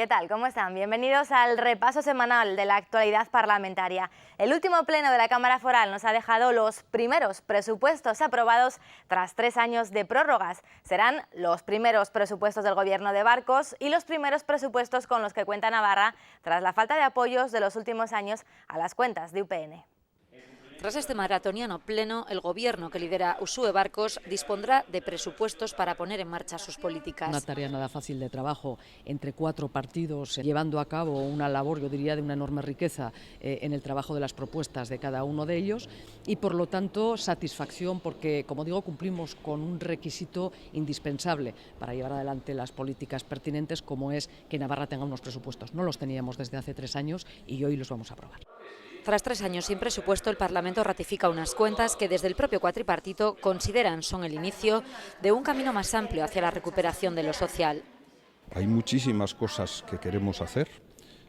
¿Qué tal? ¿Cómo están? Bienvenidos al repaso semanal de la actualidad parlamentaria. El último pleno de la Cámara Foral nos ha dejado los primeros presupuestos aprobados tras 3 años de prórrogas. Serán los primeros presupuestos del Gobierno de Barcos y los primeros presupuestos con los que cuenta Navarra tras la falta de apoyos de los últimos años a las cuentas de UPN. Tras este maratoniano pleno, el Gobierno que lidera Uxue Barcos dispondrá de presupuestos para poner en marcha sus políticas. Una tarea nada fácil de trabajo entre 4 partidos, llevando a cabo una labor, yo diría, de una enorme riqueza en el trabajo de las propuestas de cada uno de ellos y, por lo tanto, satisfacción porque, como digo, cumplimos con un requisito indispensable para llevar adelante las políticas pertinentes, como es que Navarra tenga unos presupuestos. No los teníamos desde hace 3 años y hoy los vamos a aprobar. Tras 3 años sin presupuesto, el Parlamento ratifica unas cuentas que desde el propio cuatripartito consideran son el inicio de un camino más amplio hacia la recuperación de lo social. Hay muchísimas cosas que queremos hacer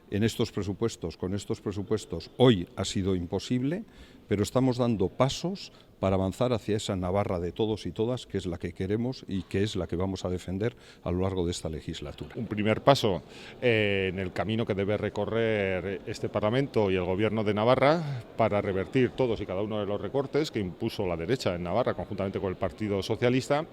en estos presupuestos, con estos presupuestos. Hoy ha sido imposible, pero estamos dando pasos para avanzar hacia esa Navarra de todos y todas, que es la que queremos y que es la que vamos a defender a lo largo de esta legislatura. Un primer paso en el camino que debe recorrer este Parlamento y el Gobierno de Navarra para revertir todos y cada uno de los recortes que impuso la derecha en Navarra conjuntamente con el Partido Socialista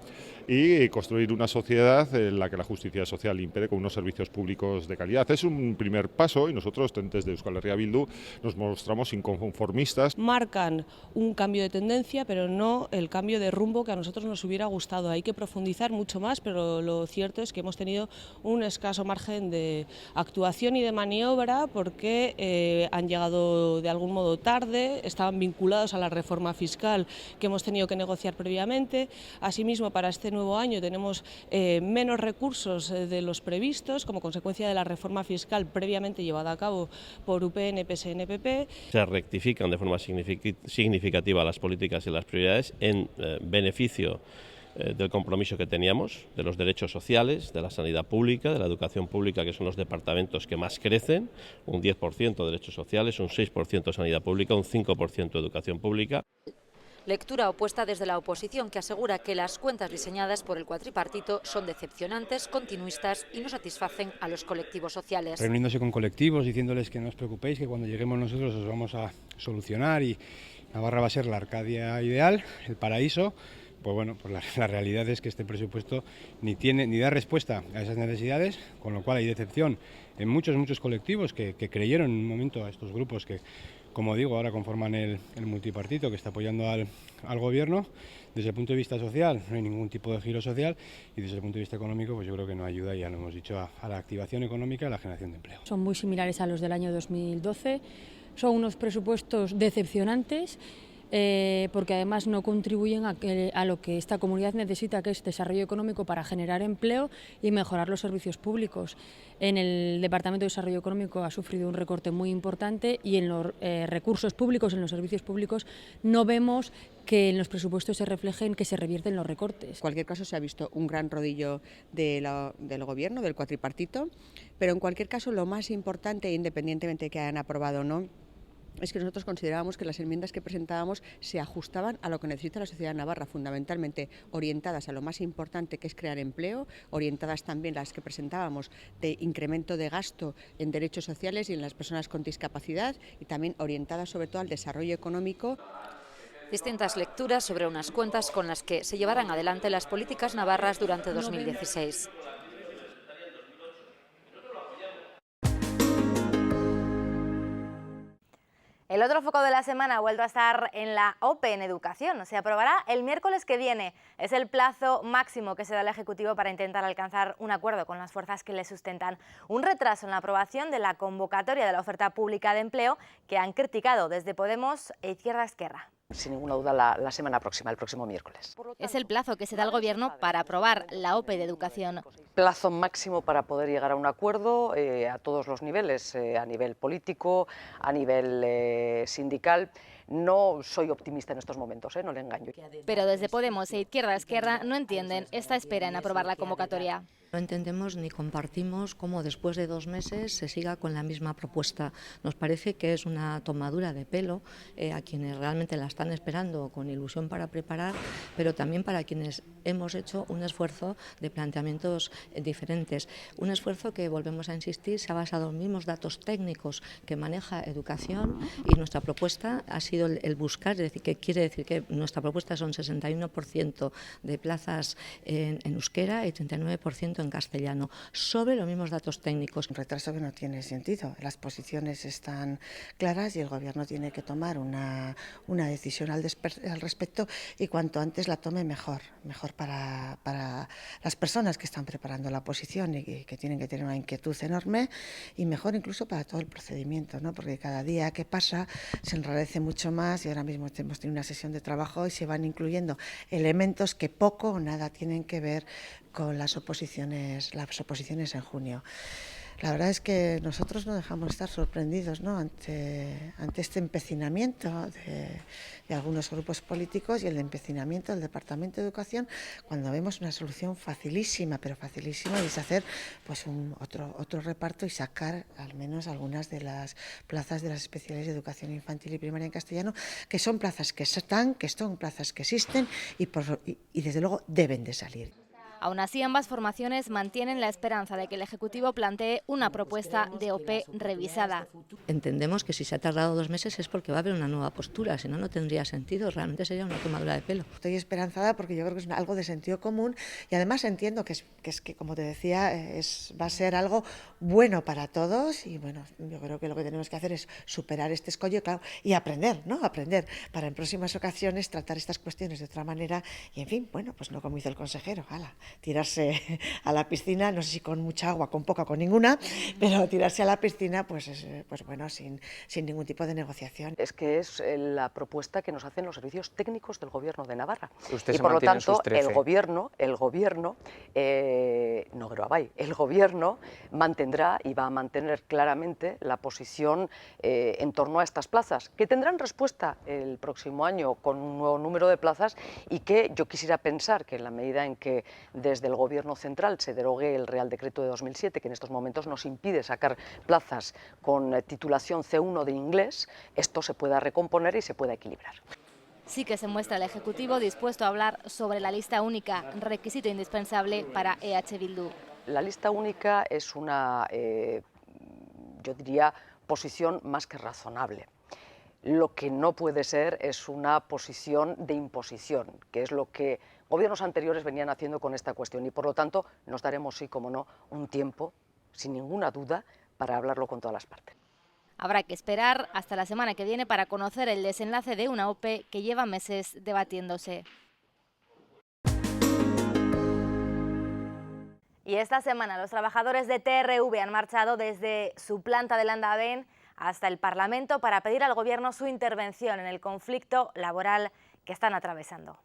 y construir una sociedad en la que la justicia social impere con unos servicios públicos de calidad. Es un primer paso y nosotros desde Euskal Herria Bildu nos mostramos inconformistas. Marcan un cambio de tendencia, pero no el cambio de rumbo que a nosotros nos hubiera gustado. Hay que profundizar mucho más, pero lo cierto es que hemos tenido un escaso margen de actuación y de maniobra porque han llegado de algún modo tarde, estaban vinculados a la reforma fiscal que hemos tenido que negociar previamente. Asimismo, para este nuevo año tenemos menos recursos de los previstos como consecuencia de la reforma fiscal previamente llevada a cabo por UPN, PSN, PP. Se rectifican de forma significativa las políticas y las prioridades en beneficio del compromiso que teníamos, de los derechos sociales, de la sanidad pública, de la educación pública, que son los departamentos que más crecen, un 10% de derechos sociales, un 6% sanidad pública, un 5% educación pública. Lectura opuesta desde la oposición, que asegura que las cuentas diseñadas por el cuatripartito son decepcionantes, continuistas y no satisfacen a los colectivos sociales. Reuniéndose con colectivos, diciéndoles que no os preocupéis, que cuando lleguemos nosotros os vamos a solucionar y Navarra va a ser la Arcadia ideal, el paraíso. Pues bueno, pues la realidad es que este presupuesto ni da respuesta a esas necesidades, con lo cual hay decepción en muchos colectivos que creyeron en un momento a estos grupos que, como digo, ahora conforman el multipartito que está apoyando al Gobierno. Desde el punto de vista social no hay ningún tipo de giro social y desde el punto de vista económico pues yo creo que no ayuda, ya lo hemos dicho, a la activación económica y a la generación de empleo. Son muy similares a los del año 2012, son unos presupuestos decepcionantes porque además no contribuyen a lo que esta comunidad necesita, que es desarrollo económico para generar empleo y mejorar los servicios públicos. En el Departamento de Desarrollo Económico ha sufrido un recorte muy importante y en los recursos públicos, en los servicios públicos, no vemos que en los presupuestos se reflejen que se revierten los recortes. En cualquier caso se ha visto un gran rodillo del Gobierno, del cuatripartito, pero en cualquier caso lo más importante, independientemente de que hayan aprobado o no, es que nosotros considerábamos que las enmiendas que presentábamos se ajustaban a lo que necesita la sociedad navarra, fundamentalmente orientadas a lo más importante, que es crear empleo, orientadas también las que presentábamos de incremento de gasto en derechos sociales y en las personas con discapacidad y también orientadas sobre todo al desarrollo económico. Distintas lecturas sobre unas cuentas con las que se llevarán adelante las políticas navarras durante 2016. El otro foco de la semana ha vuelto a estar en la OPE en educación. Se aprobará el miércoles que viene. Es el plazo máximo que se da al Ejecutivo para intentar alcanzar un acuerdo con las fuerzas que le sustentan. Un retraso en la aprobación de la convocatoria de la oferta pública de empleo que han criticado desde Podemos e Izquierda Esquerra. Sin ninguna duda la semana próxima, el próximo miércoles. Es el plazo que se da al Gobierno para aprobar la OPE de educación. Plazo máximo para poder llegar a un acuerdo a todos los niveles, a nivel político, a nivel sindical. No soy optimista en estos momentos, no le engaño. Pero desde Podemos e Izquierda Esquerra no entienden esta espera en aprobar la convocatoria. No entendemos ni compartimos cómo después de 2 meses se siga con la misma propuesta. Nos parece que es una tomadura de pelo a quienes realmente la están esperando con ilusión para preparar, pero también para quienes hemos hecho un esfuerzo de planteamientos diferentes. Un esfuerzo que, volvemos a insistir, se ha basado en los mismos datos técnicos que maneja educación, y nuestra propuesta ha sido el buscar, es decir, que quiere decir que nuestra propuesta son 61% de plazas en euskera y 39% en castellano, sobre los mismos datos técnicos. Un retraso que no tiene sentido. Las posiciones están claras y el Gobierno tiene que tomar una decisión al respecto, y cuanto antes la tome mejor para las personas que están preparando la oposición y que tienen que tener una inquietud enorme, y mejor incluso para todo el procedimiento, ¿no? Porque cada día que pasa se enrarece mucho más, y ahora mismo hemos tenido una sesión de trabajo y se van incluyendo elementos que poco o nada tienen que ver con las oposiciones en junio. La verdad es que nosotros no dejamos de estar sorprendidos, ¿no?, ante este empecinamiento de algunos grupos políticos y el empecinamiento del Departamento de Educación, cuando vemos una solución facilísima, pero facilísima, y es hacer pues otro reparto y sacar al menos algunas de las plazas de las especiales de educación infantil y primaria en castellano, que son plazas que están, que son plazas que existen y desde luego deben de salir. Aún así, ambas formaciones mantienen la esperanza de que el Ejecutivo plantee una propuesta de OPE revisada. Entendemos que si se ha tardado 2 meses es porque va a haber una nueva postura, si no, no tendría sentido, realmente sería una tomadura de pelo. Estoy esperanzada porque yo creo que es algo de sentido común, y además entiendo que como te decía, va a ser algo bueno para todos, y bueno, yo creo que lo que tenemos que hacer es superar este escollo, claro, y aprender, ¿no? Aprender para en próximas ocasiones tratar estas cuestiones de otra manera, y en fin, bueno, pues no como hizo el consejero, tirarse a la piscina, no sé si con mucha agua, con poca, con ninguna, pero tirarse a la piscina, pues bueno, sin ningún tipo de negociación. Es que es la propuesta que nos hacen los servicios técnicos del Gobierno de Navarra. Usted y por lo tanto, el gobierno, no Geroabay, el gobierno mantendrá y va a mantener claramente la posición en torno a estas plazas, que tendrán respuesta el próximo año con un nuevo número de plazas, y que yo quisiera pensar que en la medida en que desde el Gobierno central se derogue el Real Decreto de 2007, que en estos momentos nos impide sacar plazas con titulación C1 de inglés, esto se pueda recomponer y se pueda equilibrar. Sí que se muestra el Ejecutivo dispuesto a hablar sobre la lista única, requisito indispensable para EH Bildu. La lista única es una, yo diría, posición más que razonable. Lo que no puede ser es una posición de imposición, que es lo que gobiernos anteriores venían haciendo con esta cuestión, y por lo tanto nos daremos, sí, como no, un tiempo, sin ninguna duda, para hablarlo con todas las partes. Habrá que esperar hasta la semana que viene para conocer el desenlace de una OPE que lleva meses debatiéndose. Y esta semana los trabajadores de TRV han marchado desde su planta de Landavén hasta el Parlamento para pedir al Gobierno su intervención en el conflicto laboral que están atravesando.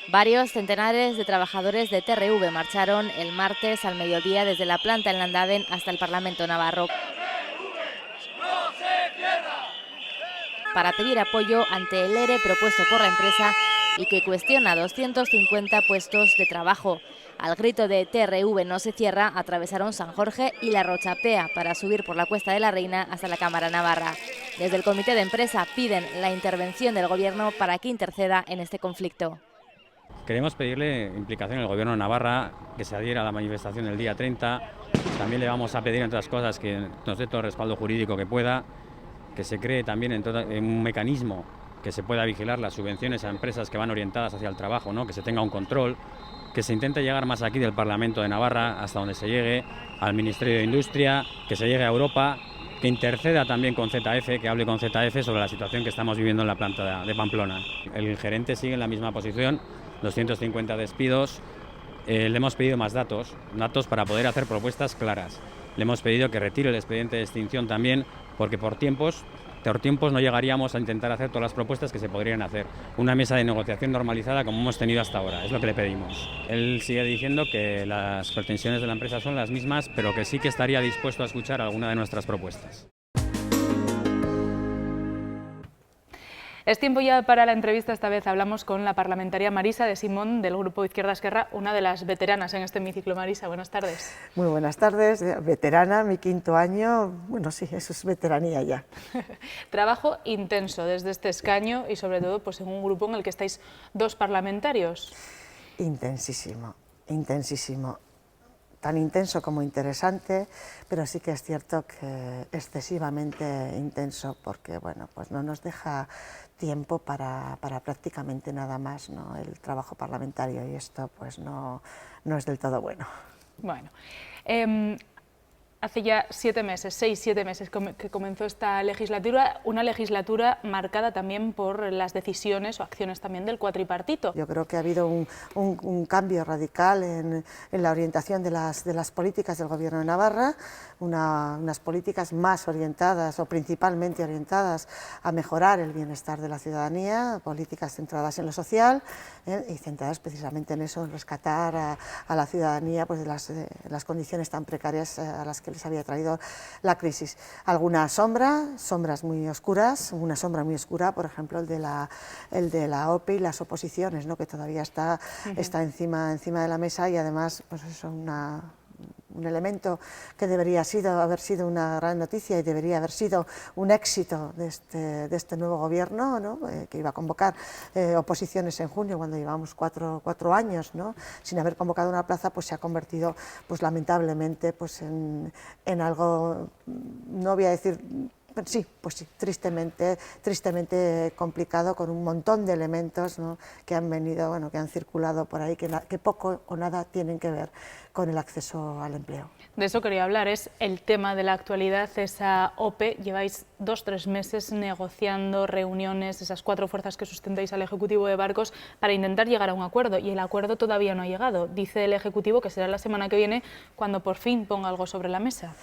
Varios centenares de trabajadores de TRV marcharon el martes al mediodía desde la planta en Landavén hasta el Parlamento navarro para pedir apoyo ante el ERE propuesto por la empresa y que cuestiona 250 puestos de trabajo. Al grito de TRV no se cierra, atravesaron San Jorge y la Rochapea para subir por la Cuesta de la Reina hasta la Cámara Navarra. Desde el comité de empresa piden la intervención del Gobierno para que interceda en este conflicto. Queremos pedirle implicación al Gobierno de Navarra, que se adhiera a la manifestación del día 30. También le vamos a pedir, entre otras cosas, que nos dé todo el respaldo jurídico que pueda, que se cree también en un mecanismo que se pueda vigilar las subvenciones a empresas que van orientadas hacia el trabajo, ¿no? Que se tenga un control, que se intente llegar más aquí del Parlamento de Navarra hasta donde se llegue, al Ministerio de Industria, que se llegue a Europa, que interceda también con ZF, que hable con ZF sobre la situación que estamos viviendo en la planta de Pamplona. El gerente sigue en la misma posición, 250 despidos. Le hemos pedido más datos para poder hacer propuestas claras. Le hemos pedido que retire el expediente de extinción también, porque por tiempos no llegaríamos a intentar hacer todas las propuestas que se podrían hacer. Una mesa de negociación normalizada como hemos tenido hasta ahora, es lo que le pedimos. Él sigue diciendo que las pretensiones de la empresa son las mismas, pero que sí que estaría dispuesto a escuchar alguna de nuestras propuestas. Es tiempo ya para la entrevista. Esta vez hablamos con la parlamentaria Marisa de Simón, del Grupo Izquierda Esquerra, una de las veteranas en este hemiciclo. Marisa, buenas tardes. Muy buenas tardes, veterana, mi 5º año, bueno sí, eso es veteranía ya. Trabajo intenso desde este escaño y sobre todo pues, en un grupo en el que estáis 2 parlamentarios. Intensísimo, intensísimo. Tan intenso como interesante, pero sí que es cierto que excesivamente intenso, porque bueno, pues no nos deja tiempo para prácticamente nada más, ¿no? El trabajo parlamentario, y esto pues no es del todo bueno. Bueno, hace ya 7 meses, 6-7 meses que comenzó esta legislatura, una legislatura marcada también por las decisiones o acciones también del cuatripartito. Yo creo que ha habido un cambio radical en la orientación de las políticas del Gobierno de Navarra, unas políticas más orientadas o principalmente orientadas a mejorar el bienestar de la ciudadanía, políticas centradas en lo social y centradas precisamente en eso, en rescatar a la ciudadanía pues, de las condiciones tan precarias a las que les había traído la crisis. Algunas sombras muy oscuras, una sombra muy oscura, por ejemplo, el de la OPE y las oposiciones, ¿no? Que todavía está encima de la mesa, y además pues eso, un elemento que debería haber sido una gran noticia y debería haber sido un éxito de este nuevo gobierno, ¿no? Que iba a convocar oposiciones en junio, cuando llevamos cuatro años, ¿no? Sin haber convocado una plaza, pues se ha convertido pues lamentablemente pues en algo, no voy a decir, sí, pues sí, tristemente complicado, con un montón de elementos, ¿no? Que han venido, bueno, que han circulado por ahí, que poco o nada tienen que ver con el acceso al empleo. De eso quería hablar, es el tema de la actualidad, esa OPE. Lleváis 2-3 meses negociando, reuniones, esas 4 fuerzas que sustentáis al Ejecutivo de Barcos para intentar llegar a un acuerdo, y el acuerdo todavía no ha llegado. Dice el Ejecutivo que será la semana que viene cuando por fin ponga algo sobre la mesa.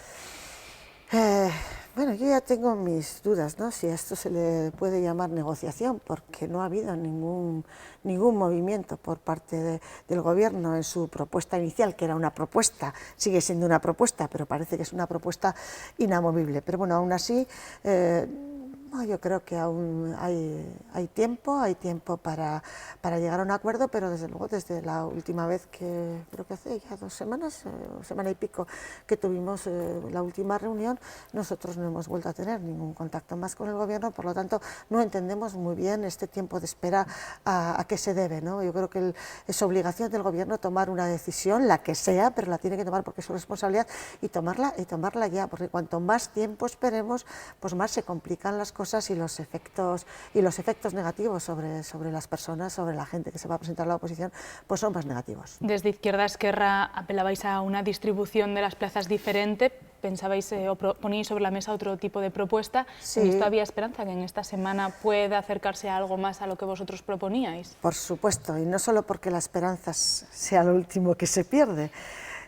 Bueno, yo ya tengo mis dudas, ¿no? Si a esto se le puede llamar negociación, porque no ha habido ningún movimiento por parte del Gobierno en su propuesta inicial, que era una propuesta, sigue siendo una propuesta, pero parece que es una propuesta inamovible. Pero bueno, aún así, yo creo que aún hay tiempo para llegar a un acuerdo, pero desde luego desde la última vez, que creo que hace ya 2 semanas, semana y pico, que tuvimos la última reunión, nosotros no hemos vuelto a tener ningún contacto más con el Gobierno. Por lo tanto no entendemos muy bien este tiempo de espera a qué se debe, ¿no? Yo creo que es obligación del Gobierno tomar una decisión, la que sea, pero la tiene que tomar porque es su responsabilidad, y tomarla ya, porque cuanto más tiempo esperemos, pues más se complican las cosas, y los efectos negativos sobre las personas, sobre la gente que se va a presentar a la oposición, pues son más negativos. Desde Izquierda Esquerra apelabais a una distribución de las plazas diferente, pensabais o poníais sobre la mesa otro tipo de propuesta. Sí. ¿En esto había esperanza que en esta semana pueda acercarse a algo más a lo que vosotros proponíais? Por supuesto, y no solo porque la esperanza sea lo último que se pierde,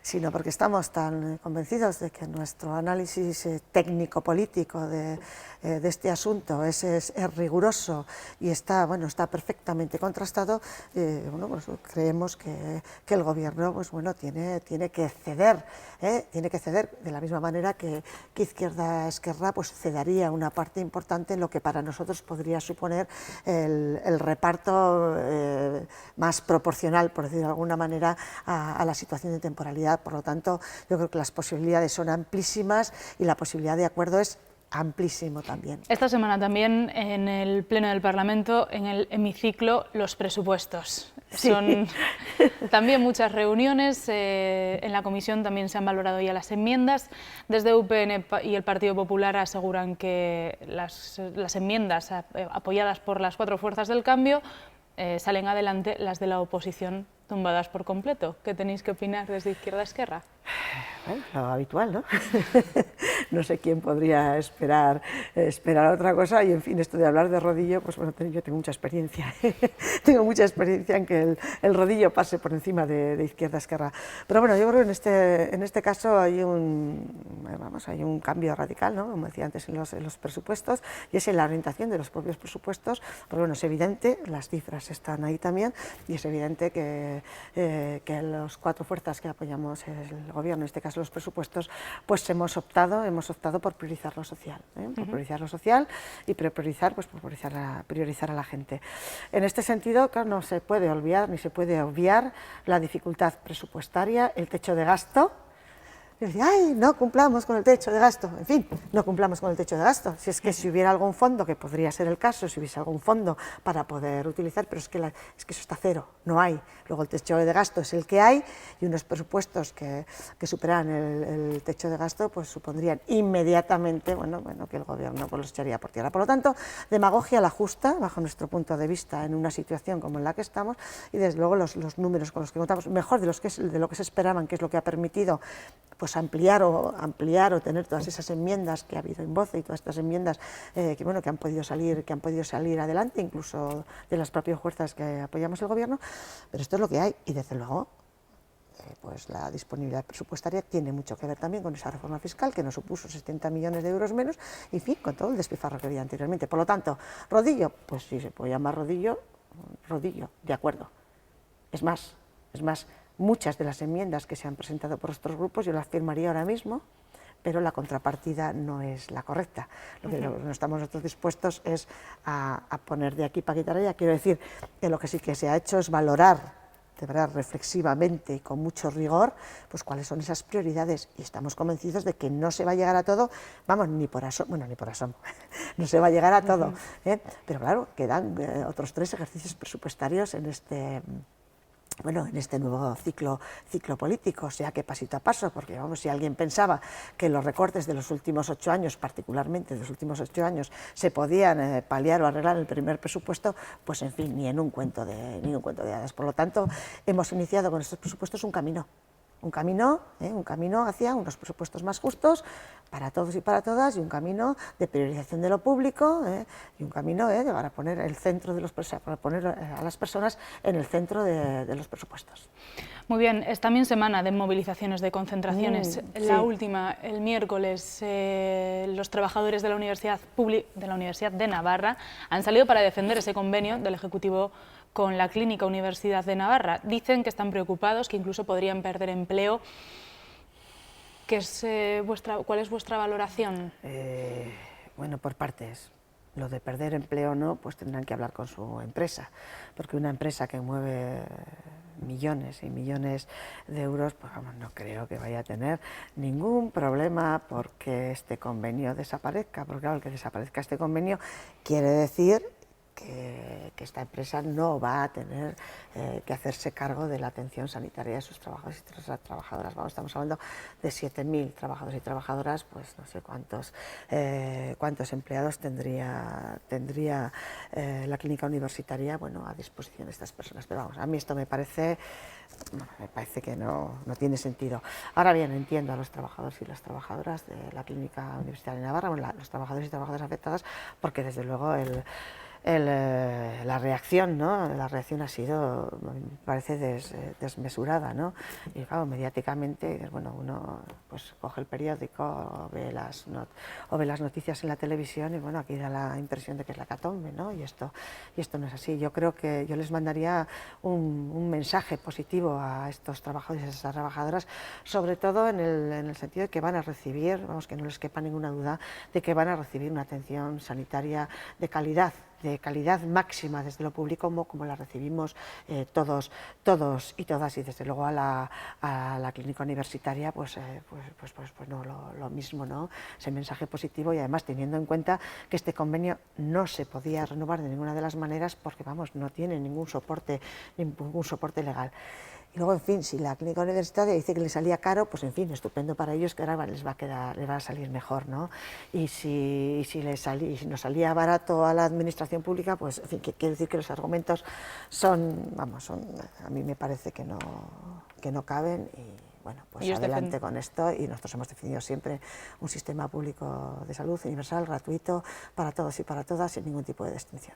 sino porque estamos tan convencidos de que nuestro análisis técnico-político de este asunto es riguroso y está perfectamente contrastado. Pues creemos que el Gobierno tiene que ceder de la misma manera que Izquierda Esquerra pues cedería una parte importante en lo que para nosotros podría suponer el reparto más proporcional, por decirlo de alguna manera, a la situación de temporalidad. Por lo tanto, yo creo que las posibilidades son amplísimas y la posibilidad de acuerdo es amplísimo también. Esta semana también en el Pleno del Parlamento, en el hemiciclo, los presupuestos. Sí. Son también muchas reuniones, en la comisión también se han valorado ya las enmiendas. Desde UPN y el Partido Popular aseguran que las enmiendas apoyadas por las 4 fuerzas del cambio salen adelante, las de la oposición tumbadas por completo. ¿Qué tenéis que opinar desde Izquierda Esquerra? Bueno, lo habitual, ¿no? No sé quién podría esperar otra cosa, y en fin, esto de hablar de rodillo, pues bueno, yo tengo mucha experiencia. Tengo mucha experiencia en que el rodillo pase por encima de Izquierda Esquerra. Pero bueno, yo creo que en este caso hay un cambio radical, ¿no? Como decía antes, en los presupuestos, y es en la orientación de los propios presupuestos. Pero bueno, es evidente, las cifras están ahí también, y es evidente que las 4 fuerzas que apoyamos el Gobierno, en este caso los presupuestos, pues hemos optado por priorizar lo social, por priorizar lo social y priorizar a la gente. En este sentido, claro, no se puede olvidar ni se puede obviar la dificultad presupuestaria, el techo de gasto. Y decía, ay, no cumplamos con el techo de gasto. En fin, no cumplamos con el techo de gasto. Si es que si hubiera algún fondo, que podría ser el caso, si hubiese algún fondo para poder utilizar, pero es que eso está cero, no hay. Luego el techo de gasto es el que hay y unos presupuestos que superan el techo de gasto pues supondrían inmediatamente que el Gobierno pues los echaría por tierra. Por lo tanto, demagogia la justa, bajo nuestro punto de vista, en una situación como en la que estamos, y desde luego los números con los que contamos, mejor de lo que se esperaban, que es lo que ha permitido pues ampliar o tener todas esas enmiendas que ha habido en Voce y todas estas enmiendas que han podido salir adelante, incluso de las propias fuerzas que apoyamos el Gobierno, pero esto es lo que hay y desde luego pues la disponibilidad presupuestaria tiene mucho que ver también con esa reforma fiscal que nos supuso 70 millones de euros menos y en fin, con todo el despilfarro que había anteriormente. Por lo tanto, rodillo, pues si se puede llamar rodillo, de acuerdo. Es más, muchas de las enmiendas que se han presentado por estos grupos yo las firmaría ahora mismo, pero la contrapartida no es la correcta. Lo que no estamos nosotros dispuestos es a poner de aquí para quitar allá. Quiero decir que lo que sí que se ha hecho es valorar de verdad reflexivamente y con mucho rigor pues cuáles son esas prioridades y estamos convencidos de que no se va a llegar a todo, vamos, ni por asomo, no se va a llegar a todo, pero claro, quedan otros 3 ejercicios presupuestarios en este nuevo ciclo político, o sea que pasito a paso, porque vamos, si alguien pensaba que los recortes de los últimos 8 años, particularmente de los últimos 8 años, se podían paliar o arreglar en el primer presupuesto, pues en fin, ni en un cuento de hadas. Por lo tanto, hemos iniciado con estos presupuestos un camino hacia unos presupuestos más justos para todos y para todas y un camino de priorización de lo público y un camino para poner para poner a las personas en el centro de los presupuestos. Muy bien, es también semana de movilizaciones, de concentraciones. La última, el miércoles, los trabajadores de la Universidad de Navarra han salido para defender ese convenio del Ejecutivo con la Clínica Universidad de Navarra. Dicen que están preocupados, que incluso podrían perder empleo. ¿Cuál es vuestra valoración? Bueno, por partes. Lo de perder empleo no, pues tendrán que hablar con su empresa, porque una empresa que mueve millones y millones de euros, pues vamos, no creo que vaya a tener ningún problema porque este convenio desaparezca, porque claro, el que desaparezca este convenio quiere decir que esta empresa no va a tener que hacerse cargo de la atención sanitaria de sus trabajadores y sus trabajadoras. Vamos, estamos hablando de 7.000 trabajadores y trabajadoras, pues no sé cuántos empleados tendría la clínica universitaria a disposición de estas personas. Pero vamos, a mí esto me parece que no tiene sentido. Ahora bien, entiendo a los trabajadores y las trabajadoras de la Clínica Universitaria de Navarra, los trabajadores y trabajadoras afectadas, porque desde luego la reacción ha sido, me parece, desmesurada, ¿no? Y claro, mediáticamente, uno pues coge el periódico o ve las noticias en la televisión y aquí da la impresión de que es la hecatombe, ¿no? Y esto no es así. Yo creo que yo les mandaría un mensaje positivo a estos trabajadores y a estas trabajadoras, sobre todo en el sentido de que van a recibir, vamos, que no les quepa ninguna duda, de que van a recibir una atención sanitaria de calidad máxima desde lo público como la recibimos todos y todas, y desde luego a la clínica universitaria pues no, lo mismo, ¿no? Ese mensaje positivo, y además teniendo en cuenta que este convenio no se podía renovar de ninguna de las maneras porque vamos, no tiene ningún soporte legal. Y luego, en fin, si la clínica universitaria dice que le salía caro, pues en fin, estupendo para ellos, que ahora les va a salir mejor, ¿no? Y si nos salía barato a la administración pública, pues en fin, quiere decir que los argumentos a mí me parece que no caben y bueno, pues adelante con esto, y nosotros hemos defendido siempre un sistema público de salud universal, gratuito, para todos y para todas, sin ningún tipo de distinción.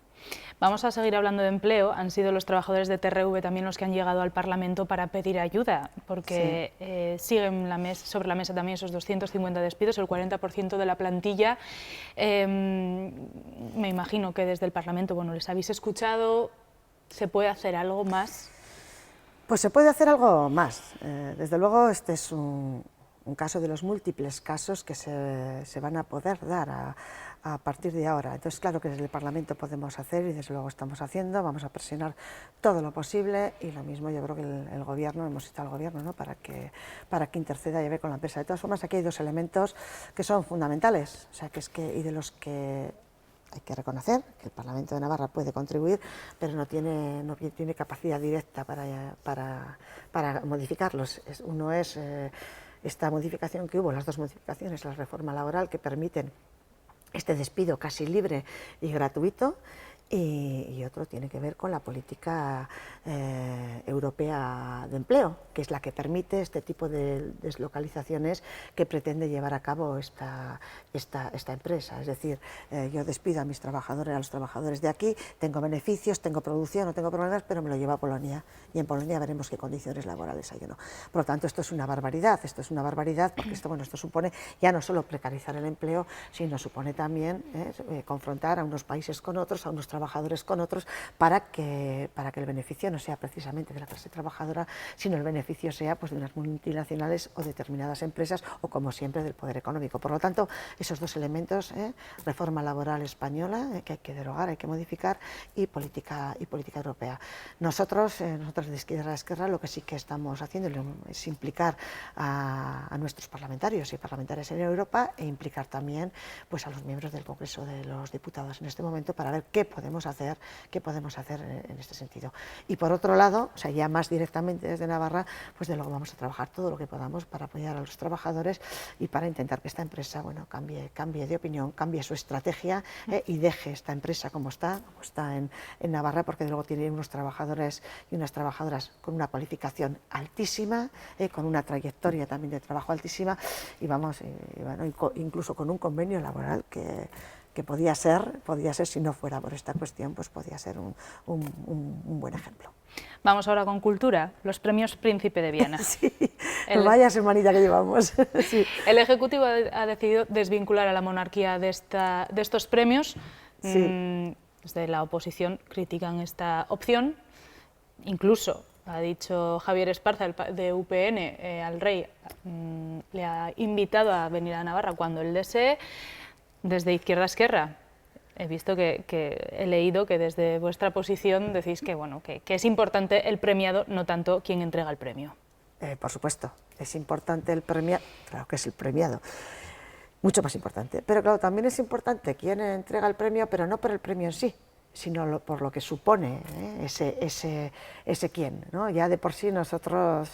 Vamos a seguir hablando de empleo. Han sido los trabajadores de TRV también los que han llegado al Parlamento para pedir ayuda, porque siguen sobre la mesa también esos 250 despidos, el 40% de la plantilla. Me imagino que desde el Parlamento, les habéis escuchado, ¿se puede hacer algo más? Pues se puede hacer algo más. Desde luego este es un caso de los múltiples casos que se van a poder dar a partir de ahora. Entonces, claro que desde el Parlamento podemos hacer, y desde luego estamos haciendo, vamos a presionar todo lo posible, y lo mismo yo creo que el Gobierno, hemos citado al Gobierno, ¿no?, para que interceda y lleve con la empresa. De todas formas, aquí hay dos elementos que son fundamentales, o sea, y de los que hay que reconocer que el Parlamento de Navarra puede contribuir, pero no tiene capacidad directa para modificarlos. Uno es esta modificación que hubo, las dos modificaciones, la reforma laboral, que permiten este despido casi libre y gratuito, y otro tiene que ver con la política europea de empleo, que es la que permite este tipo de deslocalizaciones que pretende llevar a cabo esta empresa. Es decir, yo despido a mis trabajadores, a los trabajadores de aquí, tengo beneficios, tengo producción, no tengo problemas, pero me lo llevo a Polonia, y en Polonia veremos qué condiciones laborales hay o no. Por lo tanto, esto es una barbaridad, porque esto supone ya no solo precarizar el empleo, sino supone también confrontar a unos países con otros, a unos trabajadores con otros, para que el beneficio no sea precisamente de la clase trabajadora, sino el beneficio sea pues de unas multinacionales o determinadas empresas, o como siempre del poder económico. Por lo tanto, esos dos elementos, reforma laboral española, que hay que derogar, hay que modificar, y política europea. Nosotros de Izquierda a Esquerra, lo que sí que estamos haciendo es implicar a nuestros parlamentarios y parlamentarias en Europa, e implicar también pues a los miembros del Congreso de los Diputados en este momento, para ver qué podemos hacer en este sentido. Y por otro lado, o sea, ya más directamente desde Navarra, pues de luego vamos a trabajar todo lo que podamos para apoyar a los trabajadores y para intentar que esta empresa, bueno, cambie de opinión, cambie su estrategia, y deje esta empresa como está en Navarra, porque de luego tiene unos trabajadores y unas trabajadoras con una cualificación altísima, con una trayectoria también de trabajo altísima, y incluso con un convenio laboral que podía ser, si no fuera por esta cuestión, pues podía ser un buen ejemplo. Vamos ahora con cultura, los premios Príncipe de Viana. Sí, vaya semanita que llevamos. Sí. El Ejecutivo ha decidido desvincular a la monarquía de estos premios. Sí. Desde la oposición critican esta opción. Incluso ha dicho Javier Esparza, de UPN, al rey, le ha invitado a venir a Navarra cuando él desee. Desde Izquierda a Esquerra, he visto que he leído que desde vuestra posición decís que es importante el premiado, no tanto quien entrega el premio. Por supuesto, es importante el premiado, claro que es el premiado, mucho más importante, pero claro, también es importante quién entrega el premio, pero no por el premio en sí, sino por lo que supone ese quién, ¿no? Ya de por sí nosotros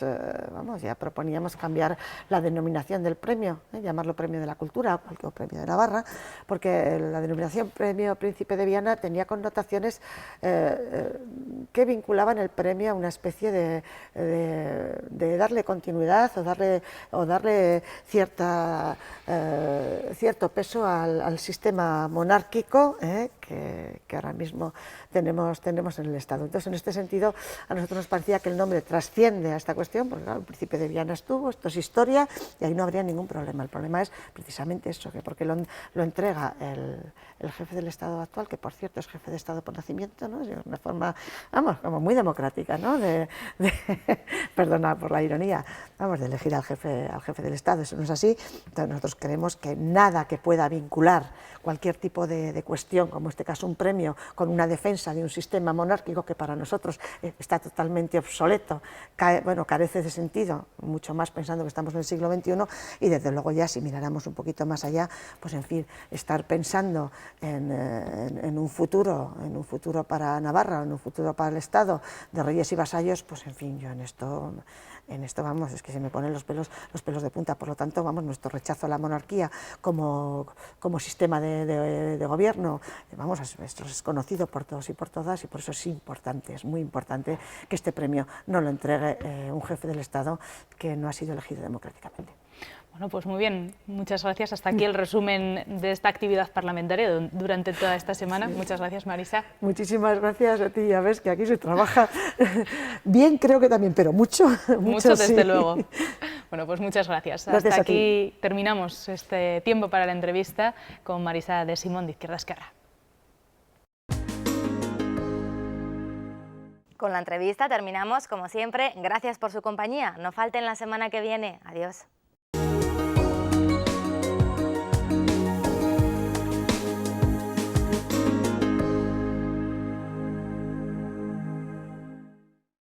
ya proponíamos cambiar la denominación del premio, llamarlo Premio de la Cultura o cualquier premio de Navarra, porque la denominación Premio Príncipe de Viana tenía connotaciones que vinculaban el premio a una especie de darle continuidad o darle cierto peso al sistema monárquico que ahora mismo tenemos en el Estado. Entonces, en este sentido, a nosotros nos parecía que el nombre trasciende a esta cuestión, porque claro, el Príncipe de Viana estuvo, esto es historia, y ahí no habría ningún problema. El problema es precisamente eso, que porque lo entrega el jefe del Estado actual, que por cierto es jefe de Estado por nacimiento, ¿no? De una forma, como muy democrática, ¿no? Perdona por la ironía, de elegir al jefe del Estado, eso no es así. Entonces, nosotros creemos que nada que pueda vincular cualquier tipo de cuestión, como en este caso un premio, con una defensa de un sistema monárquico que para nosotros está totalmente obsoleto, carece de sentido, mucho más pensando que estamos en el siglo XXI, y desde luego ya si miráramos un poquito más allá, pues en fin, estar pensando en un futuro para Navarra, en un futuro para el Estado de reyes y vasallos, pues en fin, yo en esto es que se me ponen los pelos de punta. Por lo tanto, nuestro rechazo a la monarquía como sistema de gobierno, esto es conocido por todos y por todas, y por eso es muy importante que este premio no lo entregue un jefe del Estado que no ha sido elegido democráticamente. Bueno, pues muy bien, muchas gracias. Hasta aquí el resumen de esta actividad parlamentaria durante toda esta semana. Sí. Muchas gracias, Marisa. Muchísimas gracias a ti, ya ves que aquí se trabaja bien, creo que también, pero mucho desde luego. Bueno, pues muchas gracias. Hasta aquí terminamos este tiempo para la entrevista con Marisa de Simón, de Izquierda a Esquerra. Con la entrevista terminamos, como siempre. Gracias por su compañía. No falten la semana que viene. Adiós.